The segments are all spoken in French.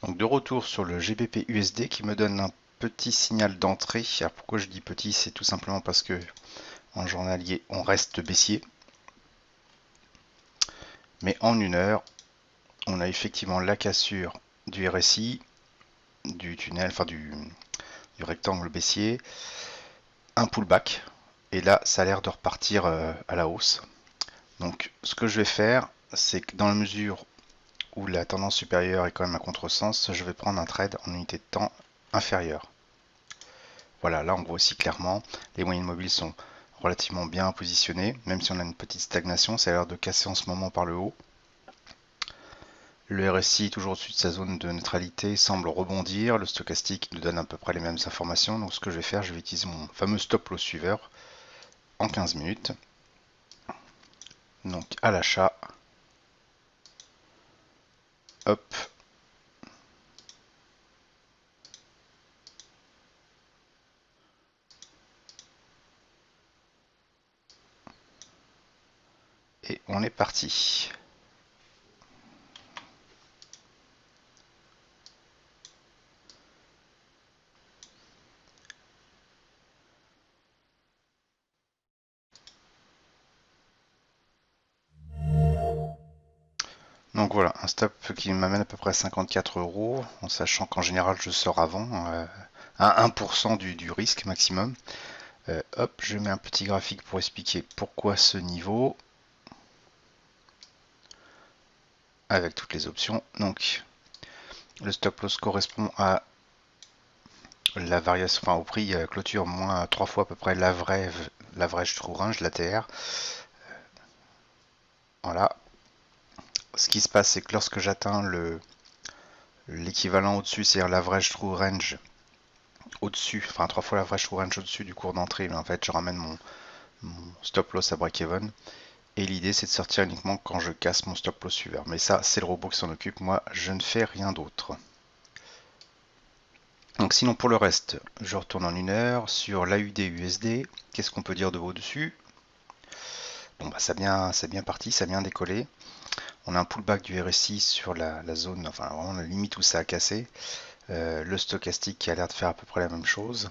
Donc de retour sur le GBP USD qui me donne un petit signal d'entrée. Alors pourquoi je dis petit, c'est tout simplement parce que en journalier on reste baissier. Mais en une heure, on a effectivement la cassure du RSI, du tunnel, enfin du rectangle baissier, un pullback. Et là, ça a l'air de repartir à la hausse. Donc ce que je vais faire, c'est que dans la mesure où la tendance supérieure est quand même à contresens, je vais prendre un trade en unité de temps inférieure. Voilà, là on voit aussi clairement, les moyennes mobiles sont relativement bien positionnées, même si on a une petite stagnation, ça a l'air de casser en ce moment par le haut. Le RSI, toujours au-dessus de sa zone de neutralité, semble rebondir. Le stochastique nous donne à peu près les mêmes informations. Donc ce que je vais faire, je vais utiliser mon fameux stop loss suiveur en 15 minutes. Donc à l'achat, hop, et on est parti. Donc voilà, un stop qui m'amène à peu près à 54 euros, en sachant qu'en général je sors avant, à 1% du risque maximum. Hop, je mets un petit graphique pour expliquer pourquoi ce niveau, avec toutes les options. Donc le stop loss correspond à la variation, enfin au prix clôture moins 3 fois à peu près l'average true range, l'ATR. Voilà. Ce qui se passe, c'est que lorsque j'atteins l'équivalent au-dessus, c'est-à-dire l'average true range au-dessus, enfin 3 fois l'average true range au-dessus du cours d'entrée, mais en fait je ramène mon stop loss à break-even. Et l'idée c'est de sortir uniquement quand je casse mon stop loss suiveur. Mais ça, c'est le robot qui s'en occupe, moi je ne fais rien d'autre. Donc sinon pour le reste, je retourne en une heure sur l'AUD USD. Qu'est-ce qu'on peut dire de haut dessus? Bon bah c'est bien parti, ça a bien décollé. On a un pullback du RSI sur la zone, enfin vraiment la limite où ça a cassé. Le stochastique qui a l'air de faire à peu près la même chose.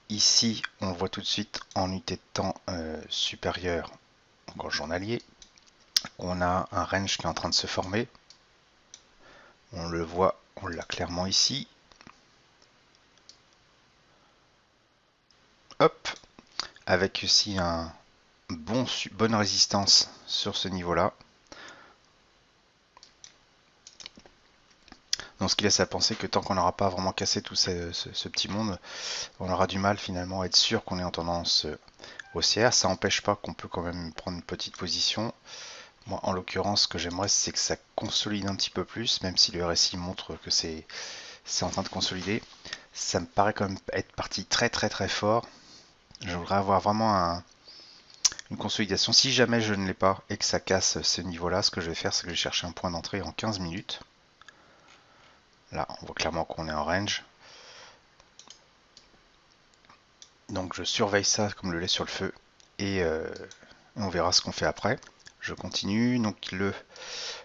Ici, on voit tout de suite en unité de temps supérieure, donc en journalier, on a un range qui est en train de se former. On le voit, on l'a clairement ici. Hop, avec aussi un bonne résistance sur ce niveau-là. Donc ce qui laisse à penser que tant qu'on n'aura pas vraiment cassé tout ce petit monde, on aura du mal finalement à être sûr qu'on est en tendance haussière. Ça n'empêche pas qu'on peut quand même prendre une petite position. Moi, en l'occurrence, ce que j'aimerais, c'est que ça consolide un petit peu plus, même si le RSI montre que c'est en train de consolider. Ça me paraît quand même être parti très très très fort. Je voudrais avoir vraiment une consolidation. Si jamais je ne l'ai pas et que ça casse ce niveau-là, ce que je vais faire, c'est que je vais chercher un point d'entrée en 15 minutes. Là, on voit clairement qu'on est en range. Donc je surveille ça comme le lait sur le feu et on verra ce qu'on fait après. Je continue. Donc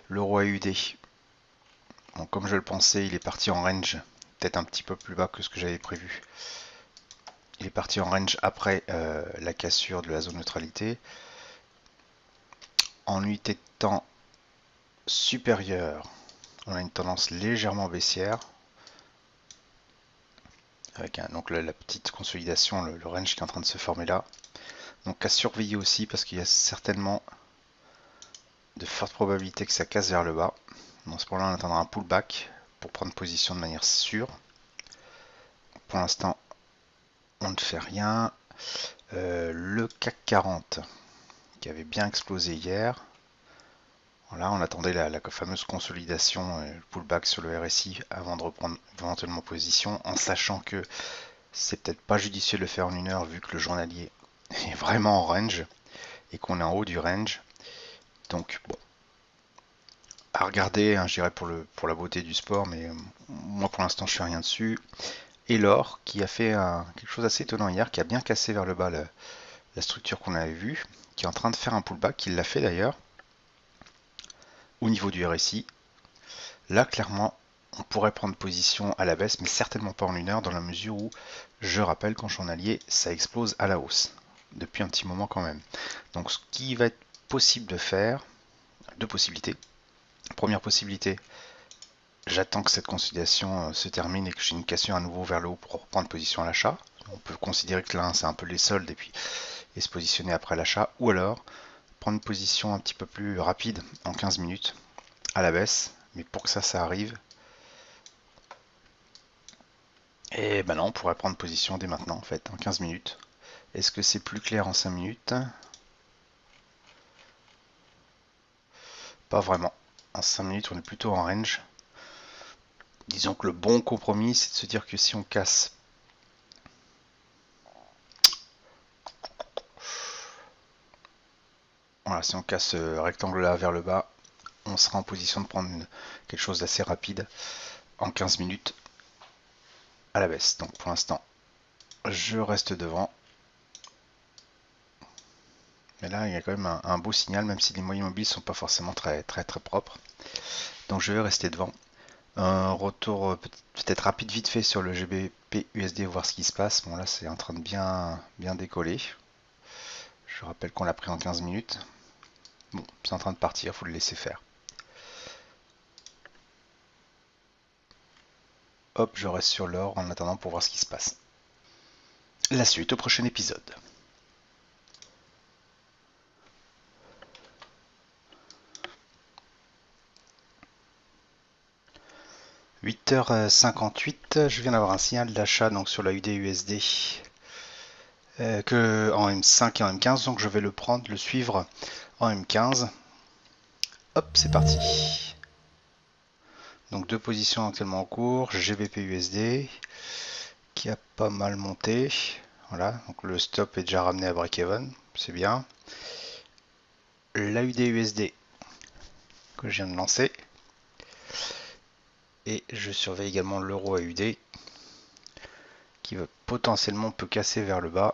l'euro AUD, bon, comme je le pensais, il est parti en range, peut-être un petit peu plus bas que ce que j'avais prévu. Il est parti en range après la cassure de la zone neutralité. En unité de temps supérieure, on a une tendance légèrement baissière, avec donc la petite consolidation, le range qui est en train de se former là. Donc à surveiller aussi parce qu'il y a certainement de fortes probabilités que ça casse vers le bas. Dans ce point-là, on attendra un pullback pour prendre position de manière sûre. Pour l'instant, on ne fait rien. Le CAC 40 qui avait bien explosé hier. Voilà, on attendait la fameuse consolidation, le pullback sur le RSI avant de reprendre éventuellement position, en sachant que c'est peut-être pas judicieux de le faire en une heure vu que le journalier est vraiment en range et qu'on est en haut du range. Donc bon, à regarder, hein, je dirais pour la beauté du sport, mais moi pour l'instant je fais rien dessus. Et l'or qui a fait quelque chose d'assez étonnant hier, qui a bien cassé vers le bas la structure qu'on avait vue, qui est en train de faire un pullback, il l'a fait d'ailleurs, au niveau du RSI. Là clairement, on pourrait prendre position à la baisse, mais certainement pas en 1 heure, dans la mesure où, je rappelle qu'en journalier, ça explose à la hausse, depuis un petit moment quand même. Donc ce qui va être possible de faire, deux possibilités. Première possibilité, j'attends que cette consolidation se termine et que j'ai une cassure à nouveau vers le haut pour reprendre position à l'achat. On peut considérer que là, c'est un peu les soldes et se positionner après l'achat. Ou alors, prendre une position un petit peu plus rapide en 15 minutes à la baisse. Mais pour que ça arrive, et ben là, on pourrait prendre position dès maintenant, en fait, en 15 minutes. Est-ce que c'est plus clair en 5 minutes? Pas vraiment. En 5 minutes, on est plutôt en range. Disons que le bon compromis, c'est de se dire que si on casse voilà, si on casse ce rectangle là vers le bas, on sera en position de prendre quelque chose d'assez rapide en 15 minutes à la baisse. Donc pour l'instant, je reste devant. Mais là, il y a quand même un beau signal, même si les moyens mobiles sont pas forcément très propres. Donc je vais rester devant. Un retour peut-être rapide vite fait sur le GBP USD, voir ce qui se passe. Bon là, c'est en train de bien décoller. Je rappelle qu'on l'a pris en 15 minutes. Bon, c'est en train de partir, il faut le laisser faire. Hop, je reste sur l'or en attendant pour voir ce qui se passe. La suite au prochain épisode. 8h58, je viens d'avoir un signal d'achat donc sur la UD/USD que en M5 et en M15, donc je vais le prendre, le suivre en M15. Hop, c'est parti. Donc deux positions actuellement en cours, GBP/USD qui a pas mal monté. Voilà, donc le stop est déjà ramené à break-even, c'est bien. L'AUD/USD que je viens de lancer. Et je surveille également l'euro AUD qui va potentiellement peut casser vers le bas.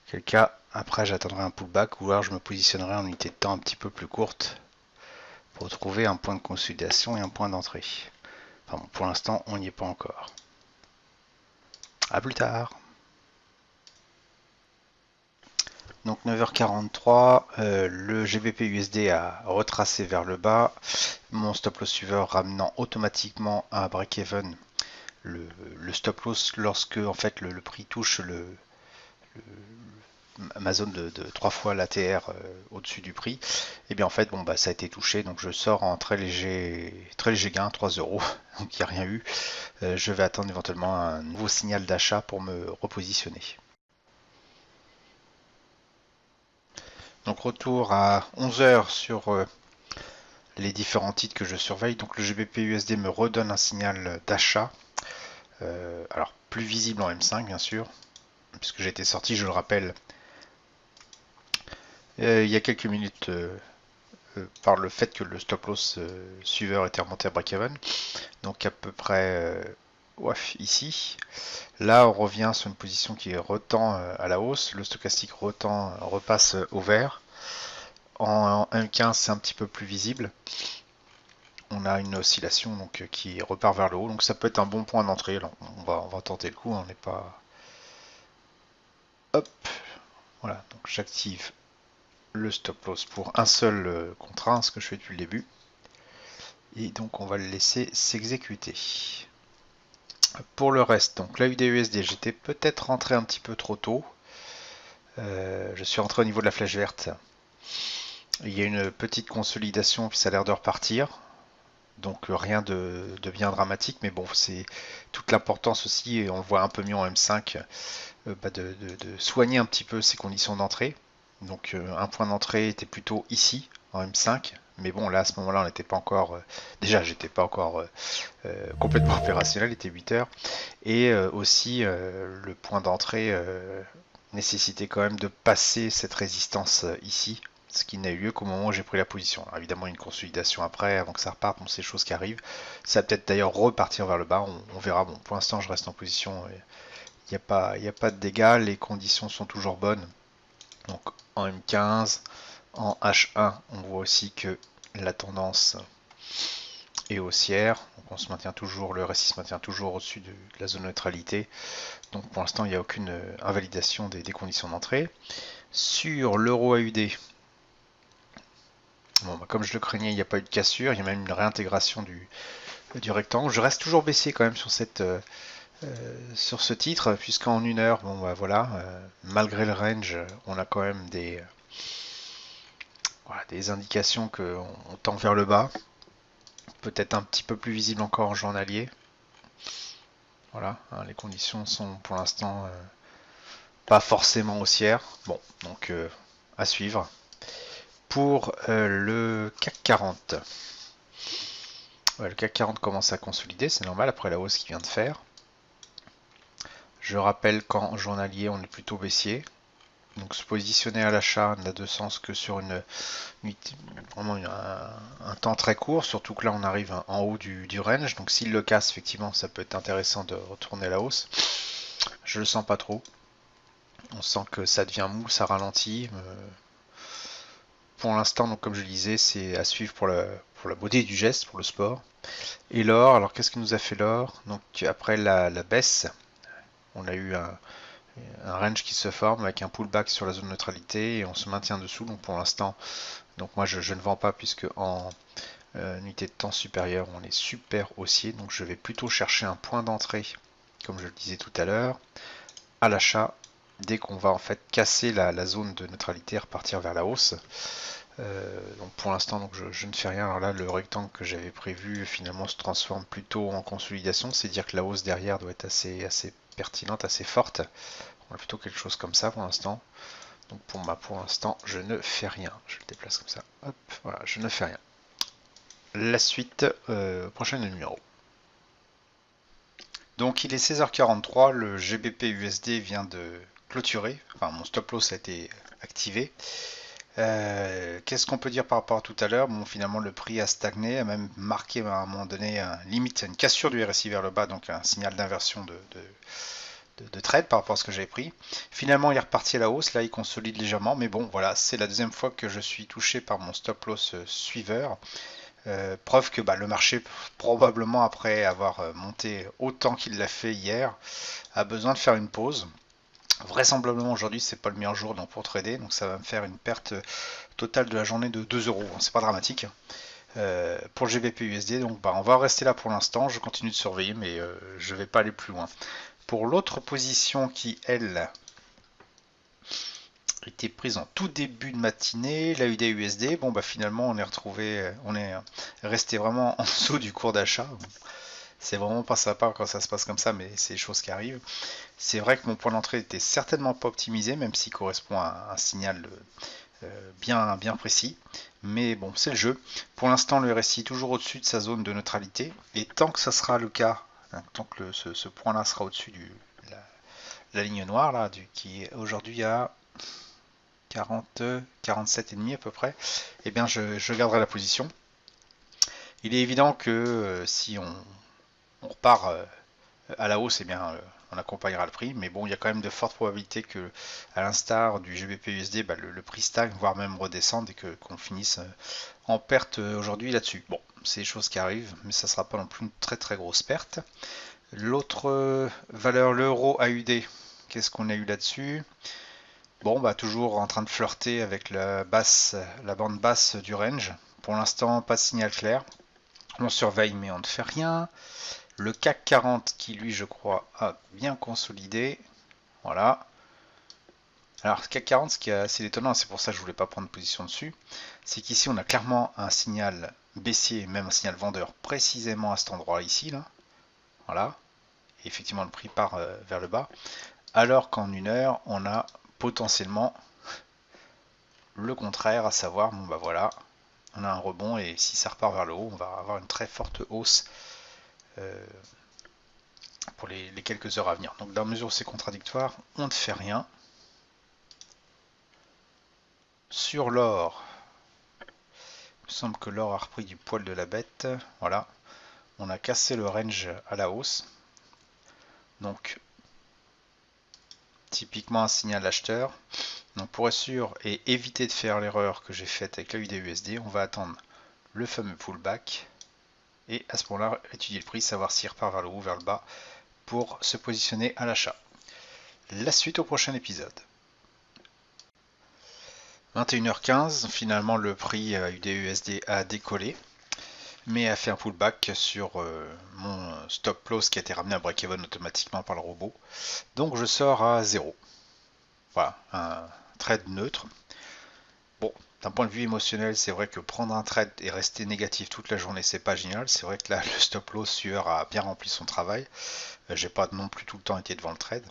Quel cas, après j'attendrai un pullback ou alors je me positionnerai en unité de temps un petit peu plus courte pour trouver un point de consolidation et un point d'entrée. Enfin bon, pour l'instant, on n'y est pas encore. A plus tard. Donc 9h43, le GBP USD a retracé vers le bas, mon stop loss suiveur ramenant automatiquement à break-even le stop loss lorsque en fait le prix touche ma zone de 3 fois l'ATR au-dessus du prix. Et bien en fait bon bah ça a été touché, donc je sors en très léger gain, 3 euros, donc il n'y a rien eu. Je vais attendre éventuellement un nouveau signal d'achat pour me repositionner. Donc retour à 11h sur les différents titres que je surveille. Donc le GBP USD me redonne un signal d'achat. Alors plus visible en M5 bien sûr, puisque j'ai été sorti, je le rappelle, il y a quelques minutes par le fait que le stop loss suiveur était remonté à break-even. Donc à peu près ici. Là on revient sur une position qui est retend à la hausse. Le stochastique repasse au vert. En M15 c'est un petit peu plus visible. On a une oscillation donc qui repart vers le haut, donc ça peut être un bon point d'entrée. On va tenter le coup, on n'est pas. Hop, voilà, donc j'active le stop loss pour un seul contrat, ce que je fais depuis le début. Et donc on va le laisser s'exécuter. Pour le reste, donc la UD/USD, j'étais peut-être rentré un petit peu trop tôt. Je suis rentré au niveau de la flèche verte. Il y a une petite consolidation, puis ça a l'air de repartir. Donc rien de bien dramatique, mais bon, c'est toute l'importance aussi, et on le voit un peu mieux en M5, de soigner un petit peu ses conditions d'entrée. Donc un point d'entrée était plutôt ici, en M5, mais bon, là à ce moment-là, on n'était pas encore. Déjà, j'étais pas encore complètement opérationnel, il était 8 heures, et aussi le point d'entrée nécessitait quand même de passer cette résistance ici, ce qui n'a eu lieu qu'au moment où j'ai pris la position. Alors, évidemment, une consolidation après, avant que ça reparte, bon, c'est des choses qui arrivent. Ça va peut-être d'ailleurs repartir vers le bas, on verra. Bon, pour l'instant, je reste en position, il n'y a pas de dégâts, les conditions sont toujours bonnes. Donc en M15, en H1, on voit aussi que la tendance et haussière. Donc on se maintient toujours, le RSI se maintient toujours au-dessus de la zone de neutralité. Donc pour l'instant, il n'y a aucune invalidation des conditions d'entrée. Sur l'euro AUD, bon, bah, comme je le craignais, il n'y a pas eu de cassure, il y a même une réintégration du rectangle. Je reste toujours baissier quand même sur ce titre, puisqu'en une heure, bon bah voilà, malgré le range, on a quand même voilà, des indications qu'on tend vers le bas. Peut-être un petit peu plus visible encore en journalier. Voilà, hein, les conditions sont pour l'instant pas forcément haussières. Bon, donc à suivre. Pour le CAC 40. Ouais, le CAC 40 commence à consolider, c'est normal après la hausse qu'il vient de faire. Je rappelle qu'en journalier, on est plutôt baissier. Donc se positionner à l'achat n'a de sens que sur vraiment un temps très court, surtout que là on arrive en haut du range. Donc s'il le casse, effectivement, ça peut être intéressant de retourner à la hausse. Je le sens pas trop. On sent que ça devient mou, ça ralentit. Pour l'instant, donc comme je le disais, c'est à suivre pour la beauté du geste, pour le sport. Et l'or, alors qu'est-ce que nous a fait l'or? Donc après la baisse, on a eu un range qui se forme avec un pullback sur la zone de neutralité et on se maintient dessous. Donc pour l'instant, donc moi je ne vends pas puisque en unité de temps supérieure, on est super haussier. Donc je vais plutôt chercher un point d'entrée, comme je le disais tout à l'heure, à l'achat dès qu'on va en fait casser la zone de neutralité et repartir vers la hausse. Donc pour l'instant, donc je ne fais rien. Alors là, le rectangle que j'avais prévu finalement se transforme plutôt en consolidation. C'est dire que la hausse derrière doit être assez pertinente, assez forte. On a plutôt quelque chose comme ça pour l'instant. Donc pour l'instant, je ne fais rien. Je le déplace comme ça. Hop, voilà, je ne fais rien. La suite, prochain numéro. Donc il est 16h43, le GBP USD vient de clôturer. Enfin, mon stop loss a été activé. Qu'est-ce qu'on peut dire par rapport à tout à l'heure? Bon, finalement, le prix a stagné, a même marqué à un moment donné limite une cassure du RSI vers le bas, donc un signal d'inversion de trade par rapport à ce que j'avais pris. Finalement, il est reparti à la hausse, là il consolide légèrement, mais bon, voilà, c'est la deuxième fois que je suis touché par mon stop loss suiveur. Preuve que le marché, probablement après avoir monté autant qu'il l'a fait hier, a besoin de faire une pause. Vraisemblablement aujourd'hui c'est pas le meilleur jour donc pour trader, donc ça va me faire une perte totale de la journée de 2 euros, c'est pas dramatique. Pour le GBP USD, donc on va rester là pour l'instant, je continue de surveiller mais je vais pas aller plus loin. Pour l'autre position qui elle était prise en tout début de matinée, la UD-USD, bon finalement on est resté vraiment en dessous du cours d'achat. C'est vraiment pas sympa quand ça se passe comme ça, mais c'est des choses qui arrivent. C'est vrai que mon point d'entrée était certainement pas optimisé, même s'il correspond à un signal bien précis. Mais bon, c'est le jeu. Pour l'instant, le RSI est toujours au-dessus de sa zone de neutralité. Et tant que ça sera le cas, hein, tant que ce point-là sera au-dessus de la ligne noire, là, qui est aujourd'hui à 40, 47,5 à peu près, eh bien je garderai la position. Il est évident que si on repart à la hausse, eh bien, on accompagnera le prix. Mais bon, il y a quand même de fortes probabilités que, à l'instar du GBP-USD, le prix stagne, voire même redescende et qu'on finisse en perte aujourd'hui là-dessus. Bon, c'est des choses qui arrivent, mais ça ne sera pas non plus une très grosse perte. L'autre valeur, l'euro AUD, qu'est-ce qu'on a eu là-dessus? Bon, toujours en train de flirter avec la bande basse du range. Pour l'instant, pas de signal clair. On surveille, mais on ne fait rien. Le CAC 40 qui lui je crois a bien consolidé. Voilà. Alors CAC 40 ce qui est assez étonnant, c'est pour ça que je voulais pas prendre position dessus, c'est qu'ici on a clairement un signal baissier, même un signal vendeur précisément à cet endroit ici là. Voilà. Et effectivement le prix part vers le bas. Alors qu'en une heure on a potentiellement le contraire, à savoir bon voilà, on a un rebond et si ça repart vers le haut, on va avoir une très forte hausse pour les quelques heures à venir. Donc dans la mesure où c'est contradictoire, on ne fait rien. Sur l'or, il me semble que l'or a repris du poil de la bête. Voilà, on a cassé le range à la hausse. Donc typiquement un signal acheteur. Donc pour être sûr et éviter de faire l'erreur que j'ai faite avec la USD, on va attendre le fameux pullback. et à ce moment-là, étudier le prix, savoir s'il repart vers le haut ou vers le bas pour se positionner à l'achat. La suite au prochain épisode. 21h15, finalement le prix UDUSD a décollé, mais a fait un pullback sur mon stop loss qui a été ramené à break-even automatiquement par le robot. Donc je sors à 0. Voilà, un trade neutre. Bon, d'un point de vue émotionnel, c'est vrai que prendre un trade et rester négatif toute la journée, c'est pas génial. C'est vrai que là, le stop loss sueur a bien rempli son travail. J'ai pas non plus tout le temps été devant le trade.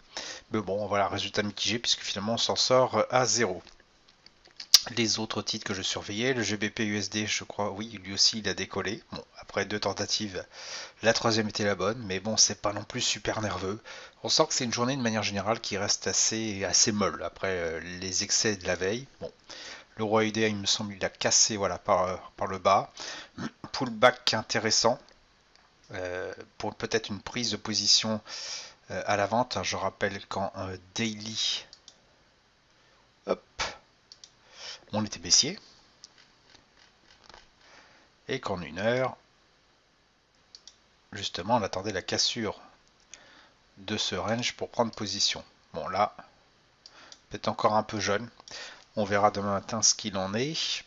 Mais bon, voilà, résultat mitigé puisque finalement on s'en sort à 0. Les autres titres que je surveillais, le GBP USD, je crois, oui, lui aussi il a décollé. Bon, après 2 tentatives, la troisième était la bonne, mais bon, c'est pas non plus super nerveux. On sent que c'est une journée de manière générale qui reste assez molle après les excès de la veille. Bon, le roi UD, il me semble, il a cassé voilà, par le bas. Pullback intéressant pour peut-être une prise de position à la vente. Je rappelle qu'en daily, hop, on était baissier. Et qu'en 1 heure, justement, on attendait la cassure de ce range pour prendre position. Bon là, peut-être encore un peu jeune. On verra demain matin ce qu'il en est.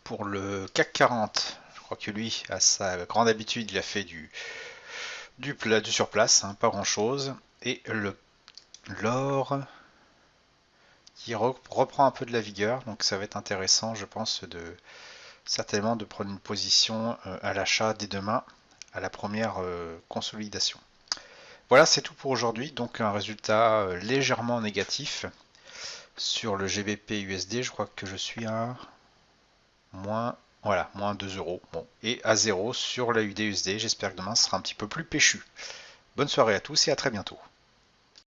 Pour le CAC 40, je crois que lui, à sa grande habitude, il a fait du sur place, hein, pas grand chose. Et l'or qui reprend un peu de la vigueur, donc ça va être intéressant, je pense, certainement de prendre une position à l'achat dès demain à la première consolidation. Voilà, c'est tout pour aujourd'hui. Donc un résultat légèrement négatif sur le GBP USD. Je crois que je suis à moins 2 euros. Bon, et à 0 sur la UDUSD. J'espère que demain sera un petit peu plus péchu. Bonne soirée à tous et à très bientôt.